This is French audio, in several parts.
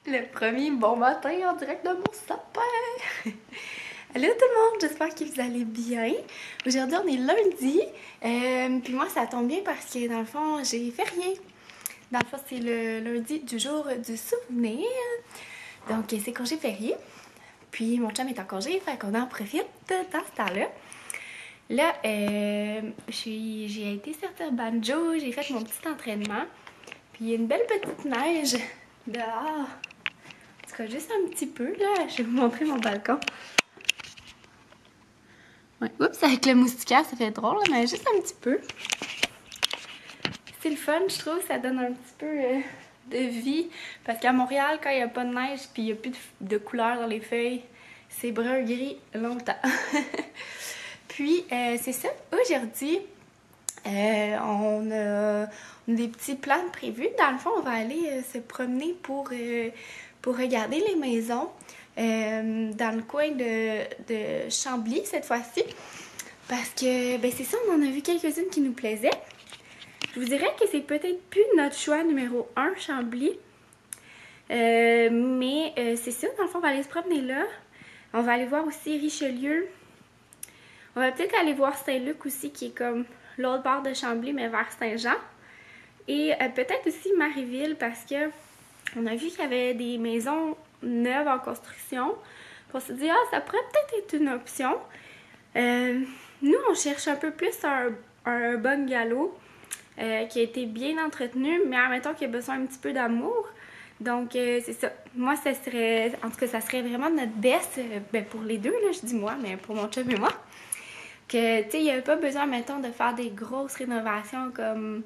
Le premier bon matin en direct de mon sapin! Allô tout le monde, j'espère que vous allez bien. Aujourd'hui on est lundi, puis moi ça tombe bien parce que dans le fond j'ai férié. Dans le fond c'est le lundi du jour du souvenir, donc c'est congé férié. Puis mon chum est en congé, fait qu'on en profite dans ce temps-là. Là, j'ai été sortir banjo, j'ai fait mon petit entraînement, puis il y a une belle petite neige dehors. En tout cas, juste un petit peu, là. Je vais vous montrer mon balcon. Ouais. Oups, avec le moustiquaire, ça fait drôle, mais juste un petit peu. C'est le fun, je trouve. Ça donne un petit peu de vie. Parce qu'à Montréal, quand il n'y a pas de neige puis il n'y a plus de couleur dans les feuilles, c'est brun-gris longtemps. Puis, c'est ça. Aujourd'hui, on a des petits plans prévus. Dans le fond, on va aller se promener pour regarder les maisons dans le coin de Chambly cette fois-ci. Parce que, ben c'est ça, on en a vu quelques-unes qui nous plaisaient. Je vous dirais que c'est peut-être plus notre choix numéro 1, Chambly. Mais c'est ça, dans le fond, on va aller se promener là. On va aller voir aussi Richelieu. On va peut-être aller voir Saint-Luc aussi, qui est comme l'autre bord de Chambly, mais vers Saint-Jean. Et peut-être aussi Marieville, parce que on a vu qu'il y avait des maisons neuves en construction. On s'est dit, ça pourrait peut-être être une option. Nous, on cherche un peu plus un bungalow qui a été bien entretenu, mais admettons qu'il a besoin un petit peu d'amour. Donc, c'est ça. Moi, ça serait, en tout cas, ça serait vraiment notre best, ben pour les deux, là, je dis moi, mais pour mon chum et moi. Que, tu sais, il n'y avait pas besoin, mettons, de faire des grosses rénovations comme,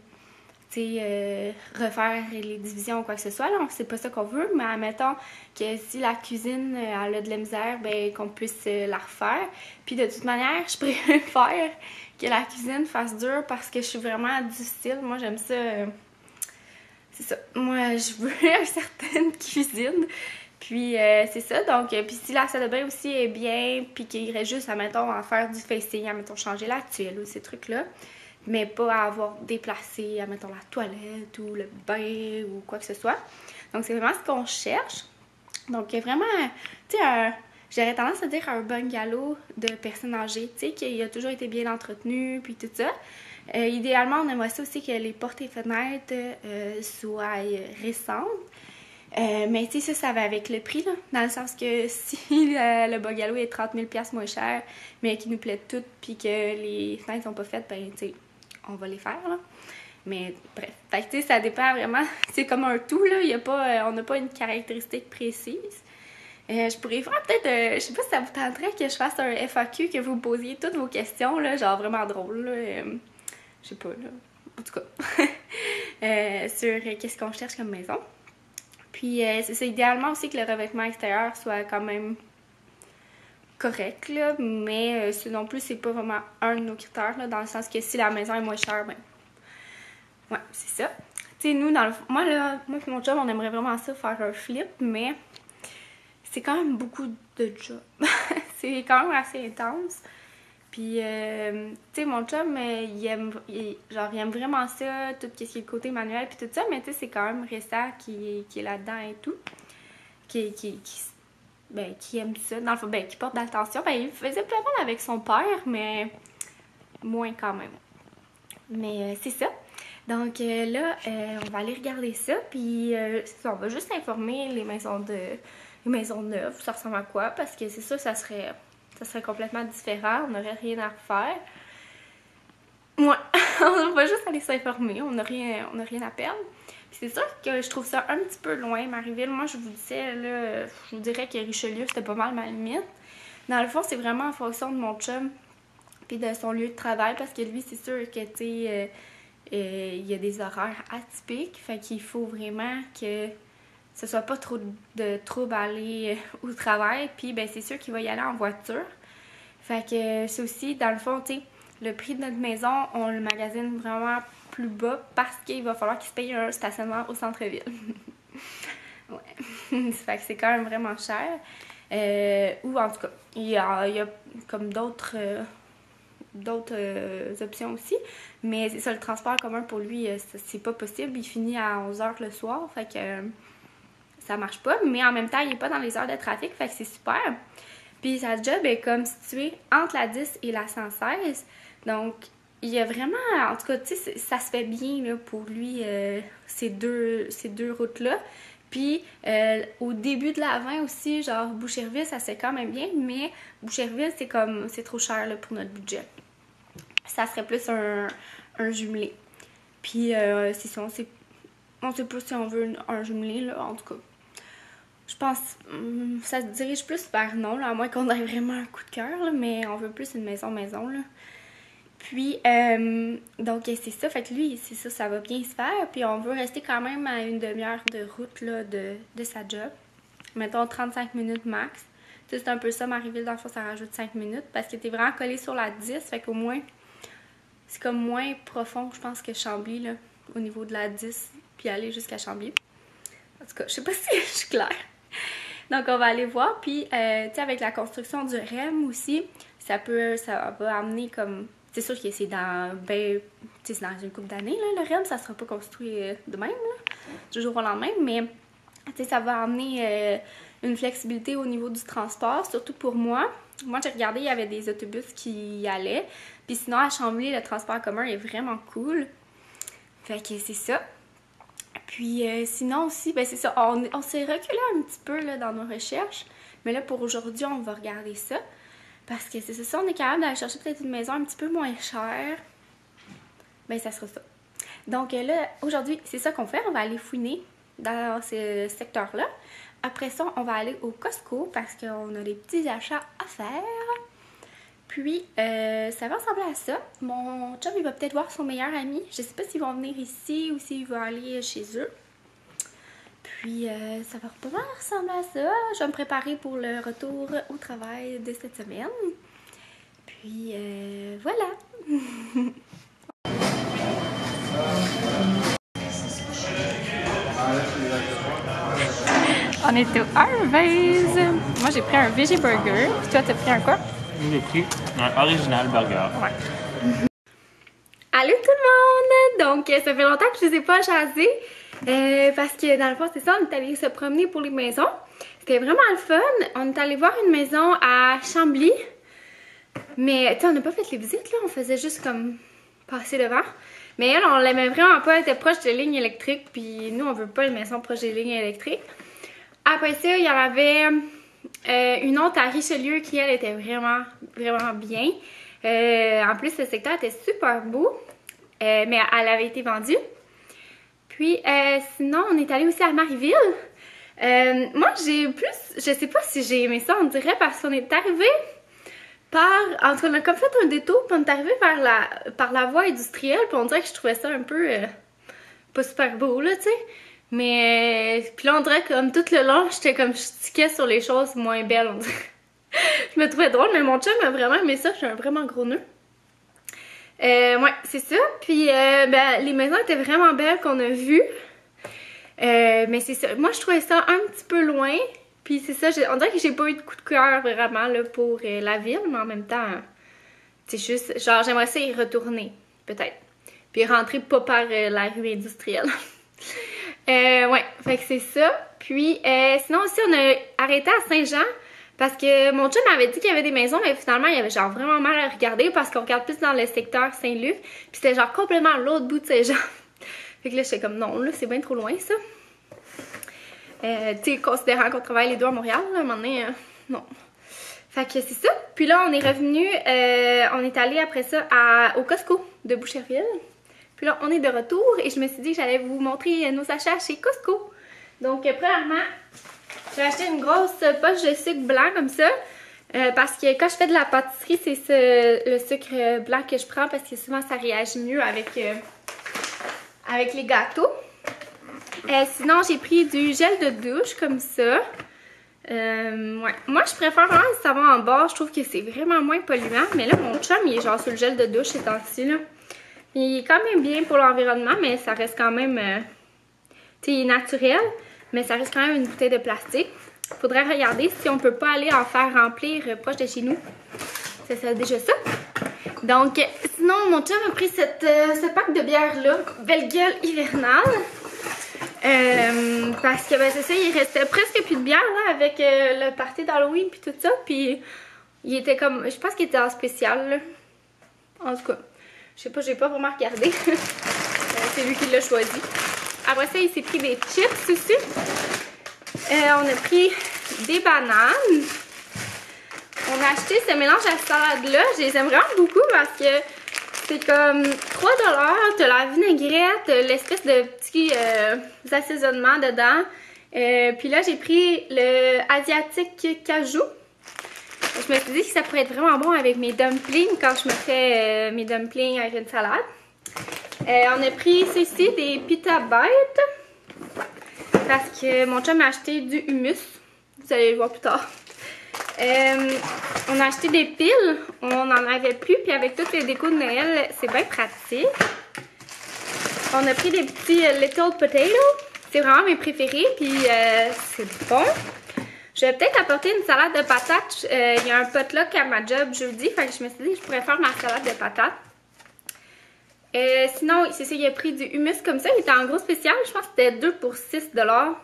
tu sais, refaire les divisions ou quoi que ce soit. Là, c'est pas ça qu'on veut, mais admettons que si la cuisine, elle a de la misère, ben qu'on puisse la refaire. Puis de toute manière, je préfère que la cuisine fasse dur parce que je suis vraiment difficile. Moi, j'aime ça. C'est ça. Moi, je veux une certaine cuisine. Puis c'est ça, donc, puis si la salle de bain aussi est bien, puis qu'il irait juste, admettons, à faire du facing, admettons, changer la tuile ou ces trucs-là, mais pas à avoir déplacé, admettons, la toilette ou le bain ou quoi que ce soit. Donc, c'est vraiment ce qu'on cherche. Donc, vraiment, tu sais, j'aurais tendance à dire un bungalow de personnes âgées, tu sais, qui a toujours été bien entretenu, puis tout ça. Idéalement, on aimerait ça aussi que les portes et fenêtres soient récentes. Mais tu sais, ça va avec le prix, là, dans le sens que si le bungalow est 30 000 $ moins cher, mais qu'il nous plaît tout, puis que les fenêtres sont pas faites, ben tu sais, on va les faire, là. Mais bref, fait que tu sais, ça dépend vraiment, c'est comme un tout, là, y a pas, on n'a pas une caractéristique précise. Je pourrais faire peut-être, je sais pas si ça vous tenterait que je fasse un FAQ, que vous posiez toutes vos questions, là, genre vraiment drôle, là, je sais pas, là, en tout cas, sur qu'est-ce qu'on cherche comme maison. Puis c'est idéalement aussi que le revêtement extérieur soit quand même correct, là, mais non plus, c'est pas vraiment un de nos critères, là, dans le sens que si la maison est moins chère, ben, ouais, c'est ça. Tu sais, nous, moi et mon job, on aimerait vraiment ça, faire un flip, mais c'est quand même beaucoup de job. C'est quand même assez intense. Puis, tu sais, mon chum, il aime vraiment ça, tout ce qui est le côté manuel, puis tout ça, mais tu sais, c'est quand même récent qui est là-dedans et tout, qui aime ça, dans le fond, qui porte d'attention. Ben, il faisait plein de monde avec son père, mais moins quand même. Mais c'est ça. Donc là, on va aller regarder ça, puis on va juste informer les maisons neuves, ça ressemble à quoi, parce que c'est sûr, ça serait complètement différent, on n'aurait rien à refaire. Ouais, on va juste aller s'informer, on n'a rien à perdre. Puis c'est sûr que je trouve ça un petit peu loin, Marieville. Moi, je vous disais, là, je vous dirais que Richelieu, c'était pas mal ma limite. Dans le fond, c'est vraiment en fonction de mon chum puis de son lieu de travail, parce que lui, c'est sûr que, tu sais, il y a des horaires atypiques, fait qu'il faut vraiment que ce soit pas trop de trouble à aller au travail, puis ben c'est sûr qu'il va y aller en voiture. Fait que c'est aussi, dans le fond, tu sais, le prix de notre maison, on le magasine vraiment plus bas parce qu'il va falloir qu'il se paye un stationnement au centre-ville. Ouais. Fait que c'est quand même vraiment cher. Ou en tout cas, il y a comme d'autres options aussi. Mais c'est ça, le transport commun pour lui, c'est pas possible. Il finit à 11h le soir. Fait que ça marche pas, mais en même temps, il est pas dans les heures de trafic, fait que c'est super. Puis sa job est comme située entre la 10 et la 116, donc il y a vraiment, en tout cas, tu sais, ça se fait bien là, pour lui, ces deux routes-là. Puis au début de l'Avent aussi, genre Boucherville, ça se fait quand même bien, mais Boucherville, c'est trop cher là, pour notre budget. Ça serait plus un jumelé. Puis c'est ça, on sait pas si on veut un jumelé, là, en tout cas. Je pense ça se dirige plus vers non, là, à moins qu'on ait vraiment un coup de cœur, là, mais on veut plus une maison, là. Puis, donc c'est ça, fait que lui, c'est ça, ça va bien se faire. Puis on veut rester quand même à une demi-heure de route, là, de sa job. Mettons 35 minutes max. Tu sais, c'est un peu ça, Marieville, dans le fond, ça rajoute 5 minutes, parce que t'es vraiment collé sur la 10, fait qu'au moins, c'est comme moins profond, je pense, que Chambly, là, au niveau de la 10, puis aller jusqu'à Chambly. En tout cas, je sais pas si je suis claire. Donc, on va aller voir. Puis, tu sais, avec la construction du REM aussi, ça va amener comme... C'est sûr que c'est dans une couple d'années, là, le REM, ça sera pas construit de même, là, du jour au lendemain, mais, tu sais, ça va amener une flexibilité au niveau du transport, surtout pour moi. Moi, j'ai regardé, il y avait des autobus qui y allaient. Puis sinon, à Chambly, le transport en commun est vraiment cool. Fait que c'est ça. Puis sinon aussi, ben c'est ça, on s'est reculé un petit peu là, dans nos recherches. Mais là, pour aujourd'hui, on va regarder ça. Parce que c'est ça, on est capable d'aller chercher peut-être une maison un petit peu moins chère. Ben ça sera ça. Donc là, aujourd'hui, c'est ça qu'on fait. On va aller fouiner dans ce secteur-là. Après ça, on va aller au Costco parce qu'on a des petits achats à faire. Puis, ça va ressembler à ça. Mon chum, il va peut-être voir son meilleur ami. Je sais pas s'ils vont venir ici ou s'il va aller chez eux. Puis, ça va pas mal ressembler à ça. Je vais me préparer pour le retour au travail de cette semaine. Puis, voilà. On est au Harvey's. Moi, j'ai pris un veggie burger. Puis toi, t'as pris un quoi? J'ai pris un original burger. Ouais. Allô tout le monde! Donc, ça fait longtemps que je ne les ai pas jasés. Parce que dans le fond, c'est ça, on est allé se promener pour les maisons. C'était vraiment le fun. On est allé voir une maison à Chambly. Mais, tu sais, on n'a pas fait les visites, là. On faisait juste comme passer devant. Mais elle, on l'aimait vraiment pas. Elle était proche des lignes électriques. Puis nous, on veut pas une maison proche des lignes électriques. Après ça, il y en avait une autre à Richelieu qui, elle, était vraiment, vraiment bien. En plus, le secteur était super beau. Mais elle avait été vendue. Puis, sinon, on est allé aussi à Marieville. Moi, je sais pas si j'ai aimé ça, on dirait, parce qu'on est arrivé en tout cas, on a comme fait un détour, puis on est arrivé par la voie industrielle, puis on dirait que je trouvais ça un peu pas super beau, là, tu sais. Mais, puis là, on dirait que comme tout le long, j'étais comme, je tiquais sur les choses moins belles, on dirait. Je me trouvais drôle, mais mon chum a vraiment aimé ça, j'ai un vraiment gros nœud. Ouais, c'est ça. Puis, ben, les maisons étaient vraiment belles qu'on a vues. Mais c'est ça. Moi, je trouvais ça un petit peu loin. Puis, c'est ça. On dirait que j'ai pas eu de coup de cœur vraiment là, pour la ville. Mais en même temps, c'est juste. Genre, j'aimerais ça y retourner, peut-être. Puis, rentrer pas par la rue industrielle. Ouais, fait que c'est ça. Puis, sinon aussi, on a arrêté à Saint-Jean. Parce que mon chum m'avait dit qu'il y avait des maisons, mais finalement, il y avait genre vraiment mal à regarder parce qu'on regarde plus dans le secteur Saint-Luc. Puis c'était genre complètement à l'autre bout de Saint-Jean. Fait que là, j'étais comme non, là, c'est bien trop loin, ça. Tu sais, considérant qu'on travaille les deux à Montréal, là, à un moment donné, non. Fait que c'est ça. Puis là, on est revenu, on est allé après ça au Costco de Boucherville. Puis là, on est de retour et je me suis dit que j'allais vous montrer nos achats chez Costco. Donc, premièrement, j'ai acheté une grosse poche de sucre blanc comme ça. Parce que quand je fais de la pâtisserie, c'est le sucre blanc que je prends parce que souvent ça réagit mieux avec les gâteaux. Sinon, j'ai pris du gel de douche comme ça. Ouais. Moi, je préfère vraiment le savon en barre. Je trouve que c'est vraiment moins polluant. Mais là, mon chum, il est genre sur le gel de douche ces temps-ci, là. Il est quand même bien pour l'environnement, mais ça reste quand même... tu sais, il est naturel, mais ça reste quand même une bouteille de plastique. Faudrait regarder si on peut pas aller en faire remplir proche de chez nous. Ça serait déjà ça. Donc, sinon, mon chum a pris ce pack de bière-là, Belle Gueule hivernale. Parce que ben c'est ça, il restait presque plus de bière là avec le party d'Halloween puis tout ça. Puis il était comme, je pense qu'il était en spécial là. En tout cas, je sais pas, j'ai pas vraiment regardé. C'est lui qui l'a choisi. Après ça, il s'est pris des chips aussi. On a pris des bananes. On a acheté ce mélange à salade là. Je les aime vraiment beaucoup parce que c'est comme 3$. T'as la vinaigrette, l'espèce de petit assaisonnement dedans. Puis là, j'ai pris le asiatique cajou. Je me suis dit que ça pourrait être vraiment bon avec mes dumplings quand je me fais mes dumplings avec une salade. On a pris ceci, des pita bites. Parce que mon chum a acheté du hummus. Vous allez le voir plus tard. On a acheté des piles. On n'en avait plus. Puis avec toutes les décos de Noël, c'est bien pratique. On a pris des petits little potatoes. C'est vraiment mes préférés. Puis c'est bon. Je vais peut-être apporter une salade de patates. Il y a un potluck à ma job jeudi. Fait que je me suis dit que je pourrais faire ma salade de patates. Sinon, c'est ça, il a pris du hummus comme ça. Il était en gros spécial. Je pense que c'était 2 pour 6$.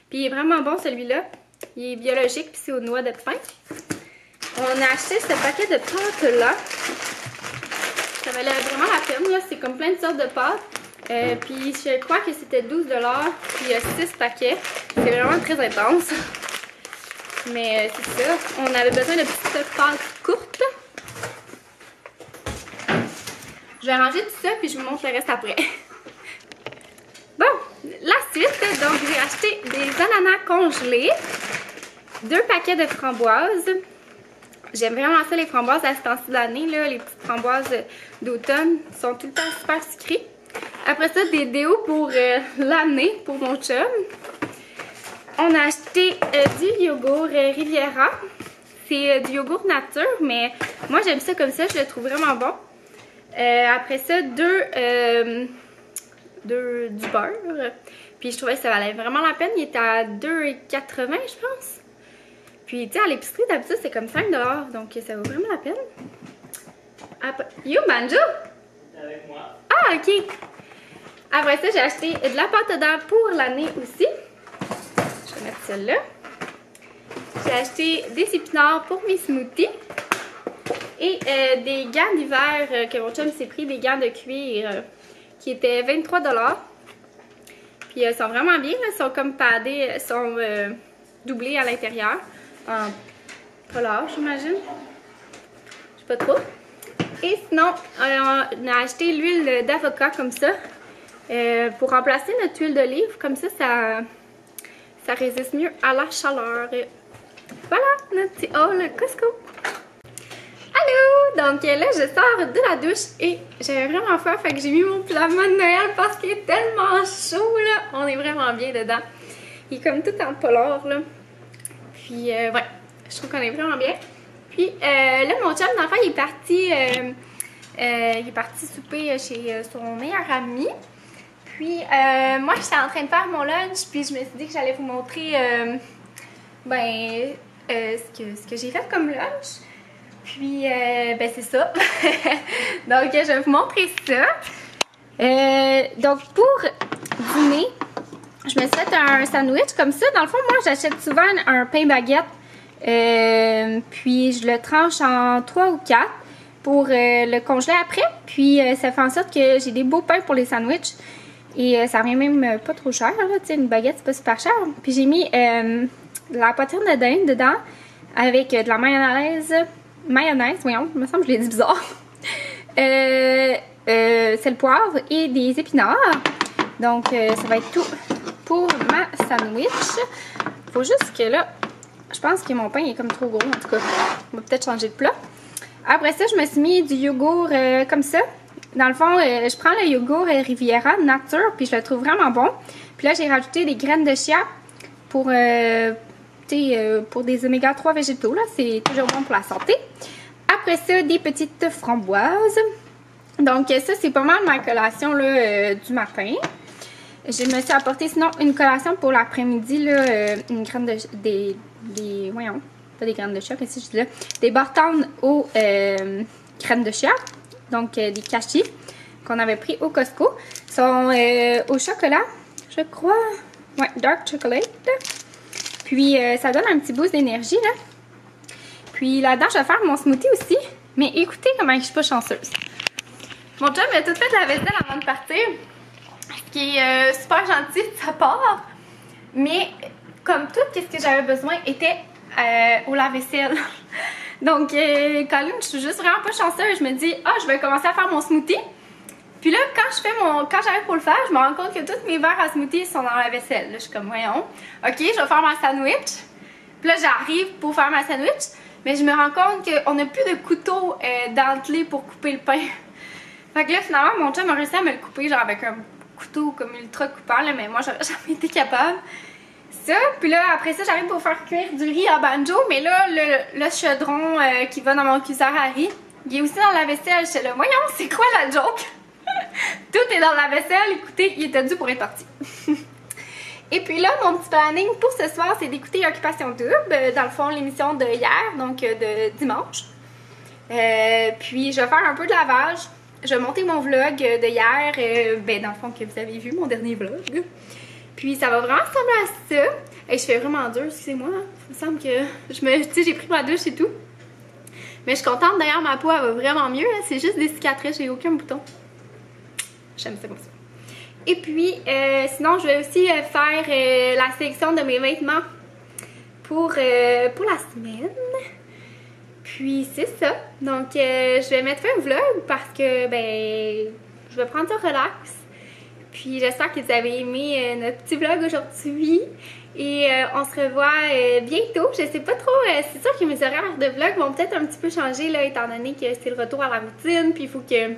Puis il est vraiment bon celui-là. Il est biologique puis c'est aux noix de pain. On a acheté ce paquet de pâtes là. Ça valait vraiment la peine là. C'est comme plein de sortes de pâtes. Puis je crois que c'était 12$. Puis il y a 6 paquets. C'est vraiment très intense. Mais c'est ça. On avait besoin de petites pâtes courtes. Je vais ranger tout ça puis je vous montre le reste après. Bon, la suite, donc j'ai acheté des ananas congelés, 2 paquets de framboises. J'aime vraiment ça les framboises à ce temps-ci de l'année, là, les petites framboises d'automne sont tout le temps super sucrées. Après ça, des déos pour l'année pour mon chum. On a acheté du yogourt Riviera. C'est du yogourt nature, mais moi j'aime ça comme ça, je le trouve vraiment bon. Après ça, du beurre. Puis je trouvais que ça valait vraiment la peine. Il était à 2,80 je pense. Puis tu sais, à l'épicerie d'habitude c'est comme 5$. Donc ça vaut vraiment la peine. Après... Yo Banjo! Avec moi. Ah ok! Après ça, j'ai acheté de la pâte à dents pour l'année aussi. Je vais mettre celle-là. J'ai acheté des épinards pour mes smoothies. Et des gants d'hiver que mon chum s'est pris, des gants de cuir qui étaient 23$. Puis ils sont vraiment bien, là, ils sont comme padés, ils sont doublés à l'intérieur. En polar, j'imagine. Je sais pas trop. Et sinon, on a acheté l'huile d'avocat comme ça. Pour remplacer notre huile d'olive, comme ça, ça résiste mieux à la chaleur. Et voilà, notre petit haul Costco. Allô! Donc là, je sors de la douche et j'avais vraiment faim, fait que j'ai mis mon pyjama de Noël parce qu'il est tellement chaud, là. On est vraiment bien dedans. Il est comme tout en polar, là. Puis, ouais, je trouve qu'on est vraiment bien. Puis, là, mon chum d'enfant, il est parti souper chez son meilleur ami. Puis, moi, j'étais en train de faire mon lunch, puis je me suis dit que j'allais vous montrer, ce que j'ai fait comme lunch. Puis, ben c'est ça. Donc, je vais vous montrer ça. Donc, pour dîner, je me suis fait un sandwich comme ça. Dans le fond, moi, j'achète souvent un pain baguette. Puis, je le tranche en 3 ou 4 pour le congeler après. Puis, ça fait en sorte que j'ai des beaux pains pour les sandwichs. Et ça revient même pas trop cher, là. Tu sais, une baguette, c'est pas super cher. Puis, j'ai mis de la poitrine de dinde dedans avec de la mayonnaise, voyons, il me semble que je l'ai dit bizarre. C'est le poivre et des épinards. Donc, ça va être tout pour ma sandwich. Faut juste que là, je pense que mon pain est comme trop gros. En tout cas, on va peut-être changer de plat. Après ça, je me suis mis du yogourt comme ça. Dans le fond, je prends le yogourt Riviera nature, puis je le trouve vraiment bon. Puis là, j'ai rajouté des graines de chia pour des oméga 3 végétaux, là, c'est toujours bon pour la santé. Après ça, des petites framboises. Donc ça, c'est pas mal ma collation là, du matin. Je me suis apporté sinon une collation pour l'après-midi, là, une graine de... voyons, pas des graines de chia, qu'est-ce que je dis là? Des bartons aux graines de chia, donc des cachis qu'on avait pris au Costco. Ils sont au chocolat. je crois. Ouais, dark chocolate. Puis ça donne un petit boost d'énergie là. Puis là-dedans, je vais faire mon smoothie aussi. Mais écoutez comment je suis pas chanceuse. Mon chum a tout fait la vaisselle avant de partir. Ce qui est super gentil de sa part. Mais comme tout ce que j'avais besoin était au lave-vaisselle. Donc Colin, je suis juste vraiment pas chanceuse. Je me dis, je vais commencer à faire mon smoothie. Puis là, quand j'arrive pour le faire, je me rends compte que tous mes verres à smoothie sont dans la vaisselle. Là, je suis comme, voyons. Ok, je vais faire ma sandwich. Puis là, j'arrive pour faire ma sandwich. Mais je me rends compte qu'on n'a plus de couteau dentelé pour couper le pain. Fait que là, finalement, mon chum a réussi à me le couper, genre avec un couteau comme ultra coupant, là, mais moi, j'aurais jamais été capable. Ça, puis là, après ça, j'arrive pour faire cuire du riz à banjo, mais là, le chaudron qui va dans mon cuiseur à riz, il est aussi dans la vaisselle. J'étais là, voyons, c'est quoi la joke? Tout est dans la vaisselle, écoutez, il était dû pour être parti. Et puis là, mon petit planning pour ce soir, c'est d'écouter Occupation Double, dans le fond, l'émission de hier, donc de dimanche. Puis je vais faire un peu de lavage. Je vais monter mon vlog de hier, dans le fond, que vous avez vu, mon dernier vlog. Puis ça va vraiment ressembler à ça. Et je fais vraiment dur, excusez-moi. Il me semble que j'ai pris ma douche et tout. Mais je suis contente, d'ailleurs, ma peau, elle va vraiment mieux. C'est juste des cicatrices, j'ai aucun bouton. J'aime ça comme ça. Et puis, sinon, je vais aussi faire la sélection de mes vêtements pour la semaine. Puis, c'est ça. Donc, je vais mettre fin au vlog parce que, je vais prendre ça relax. Puis, j'espère que vous avez aimé notre petit vlog aujourd'hui. Et on se revoit bientôt. Je sais pas trop, c'est sûr que mes horaires de vlog vont peut-être un petit peu changer, là, étant donné que c'est le retour à la routine. Puis, il faut que, tu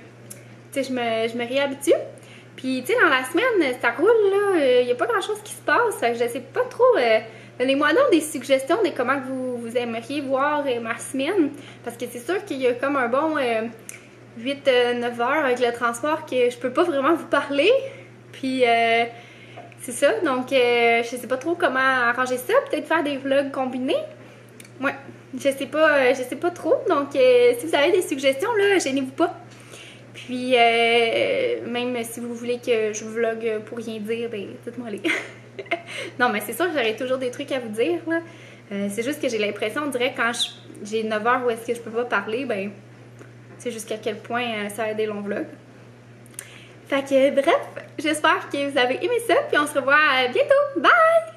sais, je me réhabitue. Puis, tu sais, dans la semaine, ça roule, là. Il n'y a pas grand-chose qui se passe. Fait que je sais pas trop. Donnez-moi donc des suggestions de comment vous aimeriez voir ma semaine. Parce que c'est sûr qu'il y a comme un bon 8-9 heures avec le transport que je peux pas vraiment vous parler. Puis, c'est ça. Donc, je sais pas trop comment arranger ça. Peut-être faire des vlogs combinés. Ouais, je sais pas trop. Donc, si vous avez des suggestions, là, gênez-vous pas. Puis, même si vous voulez que je vlog pour rien dire, dites-moi les. Non, mais c'est sûr que j'aurai toujours des trucs à vous dire, là. C'est juste que j'ai l'impression, on dirait, quand j'ai 9 heures où est-ce que je peux pas parler, c'est jusqu'à quel point ça va être des longs vlogs. Fait que, bref, j'espère que vous avez aimé ça, puis on se revoit bientôt. Bye!